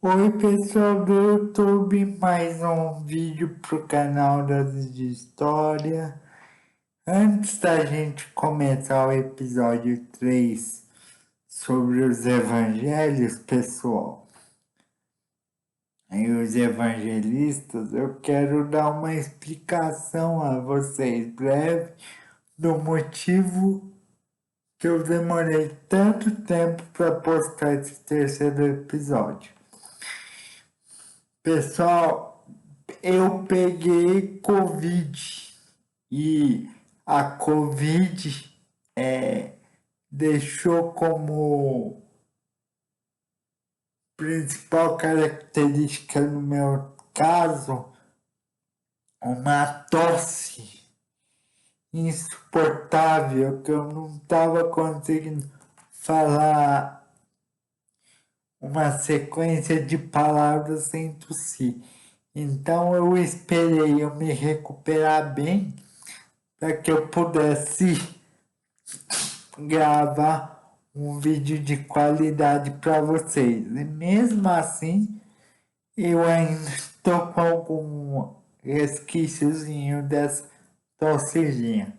Oi pessoal do YouTube, mais um vídeo pro canal das de História. Antes da gente começar o episódio 3 sobre os evangelhos, pessoal, e os evangelistas, eu quero dar uma explicação a vocês breve do motivo que eu demorei tanto tempo para postar esse terceiro episódio. Pessoal, eu peguei Covid e a Covid deixou como principal característica no meu caso uma tosse insuportável que eu não estava conseguindo falar uma sequência de palavras sem tossir. Então eu esperei eu me recuperar bem para que eu pudesse gravar um vídeo de qualidade para vocês. E mesmo assim, eu ainda estou com algum resquíciozinho dessa tossezinha.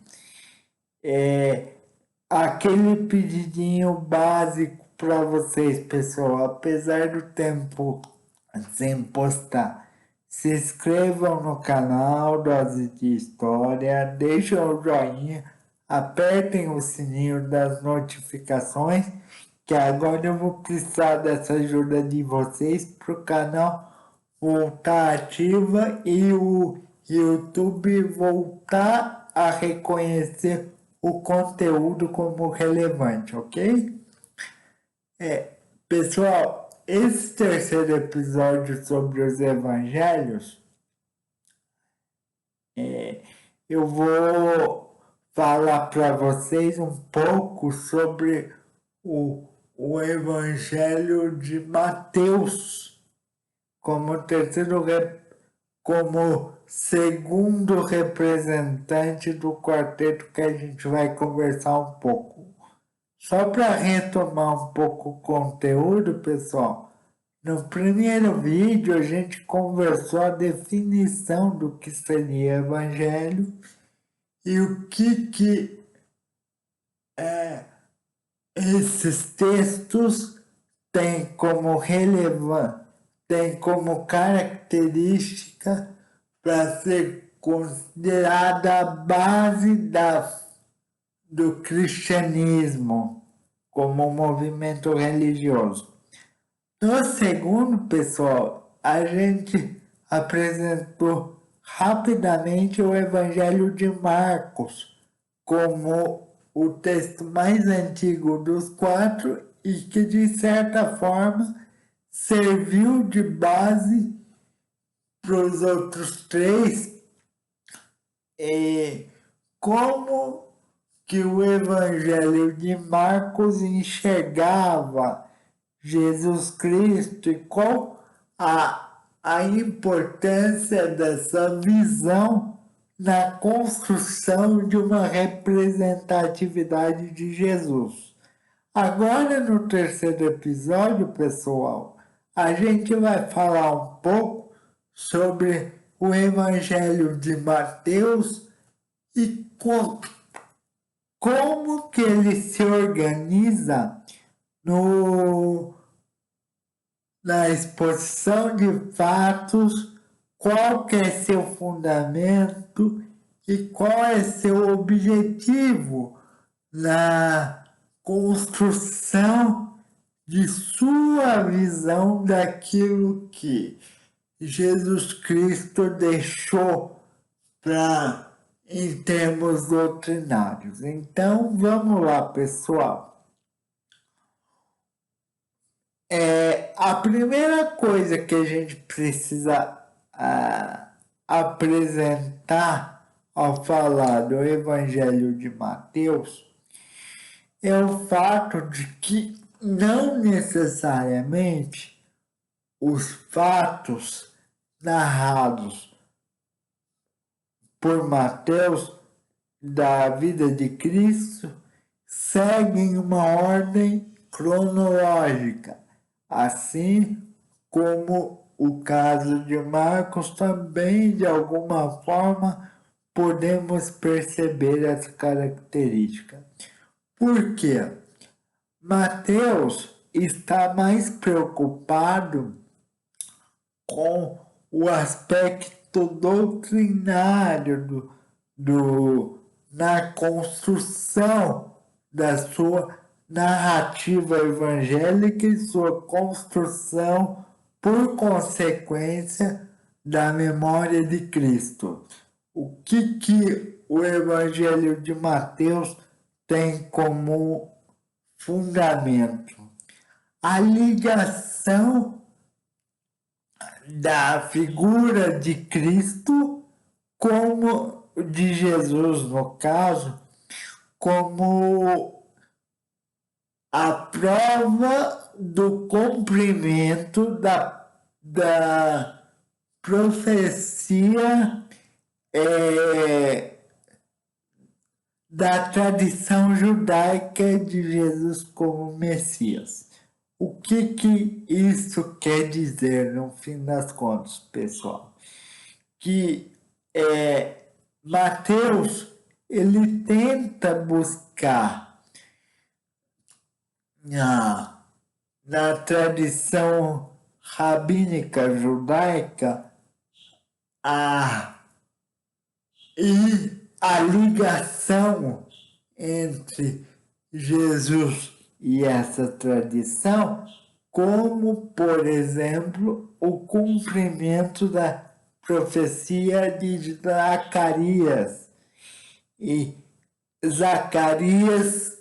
Aquele pedidinho básico para vocês, pessoal. Apesar do tempo sem postar, se inscrevam no canal Dose de História, deixem o joinha, apertem o sininho das notificações, que agora eu vou precisar dessa ajuda de vocês para o canal voltar ativa e o YouTube voltar a reconhecer o conteúdo como relevante, ok? Pessoal, esse terceiro episódio sobre os evangelhos, eu vou falar para vocês um pouco sobre o evangelho de Mateus como como segundo representante do quarteto que a gente vai conversar um pouco. Só para retomar um pouco o conteúdo, pessoal, no primeiro vídeo a gente conversou a definição do que seria evangelho e o que esses textos têm como relevância, têm como característica para ser considerada a base do cristianismo como um movimento religioso. No segundo, pessoal, a gente apresentou rapidamente o Evangelho de Marcos como o texto mais antigo dos quatro e que, de certa forma, serviu de base para os outros três. E como que o Evangelho de Marcos enxergava Jesus Cristo e qual a importância dessa visão na construção de uma representatividade de Jesus. Agora, no terceiro episódio, pessoal, a gente vai falar um pouco sobre o Evangelho de Mateus e como que ele se organiza na exposição de fatos, qual que é seu fundamento e qual é seu objetivo na construção de sua visão daquilo que Jesus Cristo deixou em termos doutrinários. Então, vamos lá, pessoal. A primeira coisa que a gente precisa apresentar ao falar do Evangelho de Mateus é o fato de que não necessariamente os fatos narrados por Mateus da vida de Cristo seguem uma ordem cronológica, assim como o caso de Marcos, também de alguma forma podemos perceber essa característica. Por quê? Mateus está mais preocupado com o aspecto doutrinário na construção da sua narrativa evangélica e sua construção por consequência da memória de Cristo. O que o Evangelho de Mateus tem como fundamento? A ligação da figura de Cristo, como de Jesus, no caso, como a prova do cumprimento da profecia da tradição judaica de Jesus como Messias. O que isso quer dizer, no fim das contas, pessoal? Que Mateus, ele tenta buscar na tradição rabínica judaica a ligação entre Jesus e essa tradição, como, por exemplo, o cumprimento da profecia de Zacarias. E Zacarias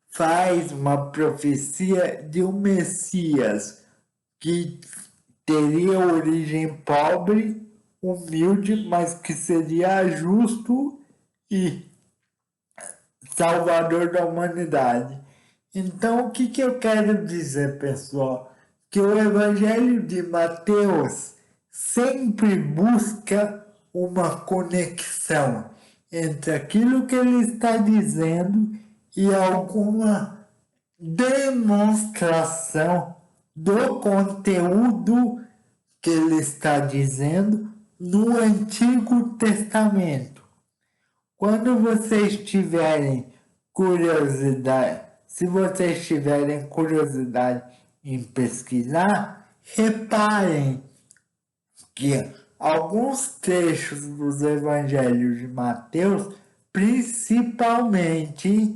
faz uma profecia de um Messias que teria origem pobre, humilde, mas que seria justo e salvador da humanidade. Então, o que eu quero dizer, pessoal? Que o Evangelho de Mateus sempre busca uma conexão entre aquilo que ele está dizendo e alguma demonstração do conteúdo que ele está dizendo no Antigo Testamento. Quando vocês tiverem curiosidade, se vocês tiverem curiosidade em pesquisar, reparem que alguns trechos dos evangelhos de Mateus, principalmente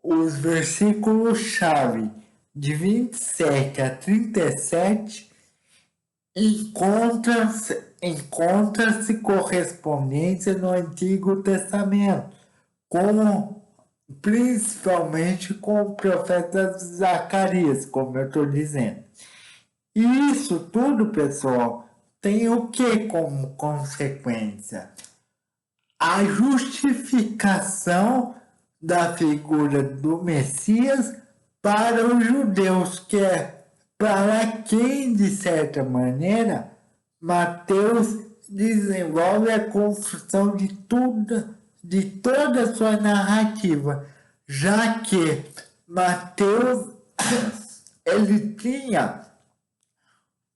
os versículos-chave de 27 a 37, encontra-se correspondência no Antigo Testamento, principalmente com o profeta Zacarias, como eu estou dizendo. E isso tudo, pessoal, tem o que como consequência? A justificação da figura do Messias para os judeus, que é para quem, de certa maneira, Mateus desenvolve a construção de toda a sua narrativa, já que Mateus ele tinha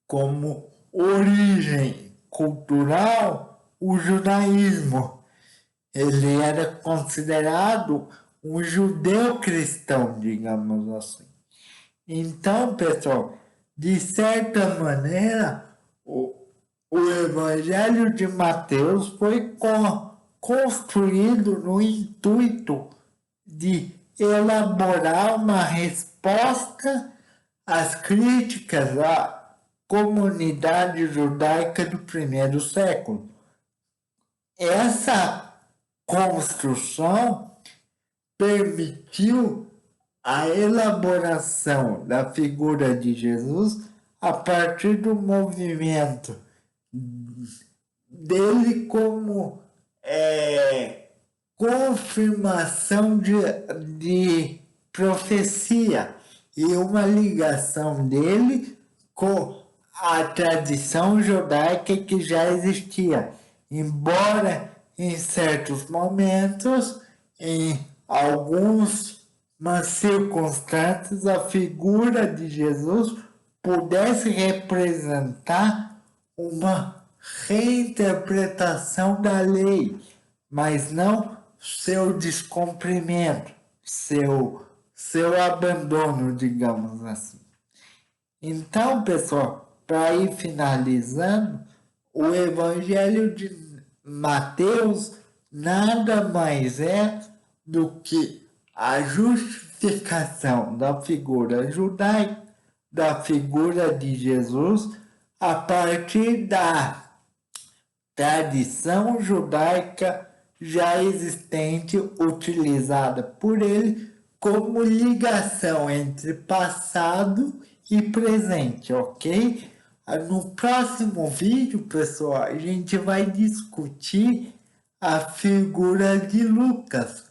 como origem cultural o judaísmo. Ele era considerado um judeu cristão, digamos assim. Então, pessoal, de certa maneira, o Evangelho de Mateus foi construído no intuito de elaborar uma resposta às críticas à comunidade judaica do primeiro século. Essa construção permitiu a elaboração da figura de Jesus a partir do movimento dele como confirmação de profecia e uma ligação dele com a tradição judaica que já existia, embora em certos momentos, em algumas circunstâncias, a figura de Jesus pudesse representar uma reinterpretação da lei, mas não seu descumprimento, seu abandono, digamos assim. Então, pessoal, para ir finalizando, o Evangelho de Mateus nada mais é do que a justificação da figura judaica, da figura de Jesus, a partir da tradição judaica já existente, utilizada por ele como ligação entre passado e presente, ok? No próximo vídeo, pessoal, a gente vai discutir a figura de Lucas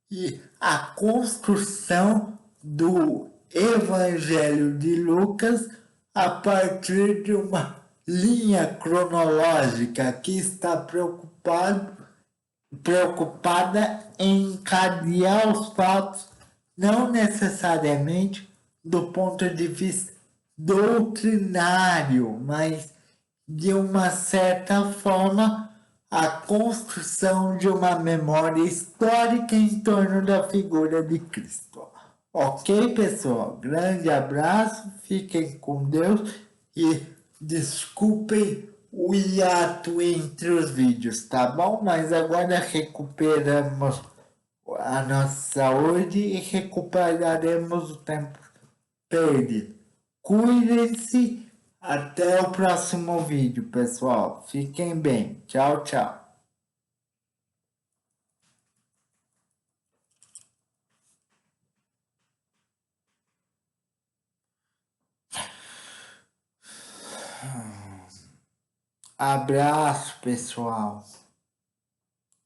e a construção do Evangelho de Lucas a partir de uma linha cronológica que está preocupada em encadear os fatos, não necessariamente do ponto de vista doutrinário, mas de uma certa forma a construção de uma memória histórica em torno da figura de Cristo. Ok, pessoal? Grande abraço, fiquem com Deus e desculpem o hiato entre os vídeos, tá bom? Mas agora recuperamos a nossa saúde e recuperaremos o tempo perdido. Cuidem-se. Até o próximo vídeo, pessoal. Fiquem bem. Tchau, tchau. Abraço, pessoal.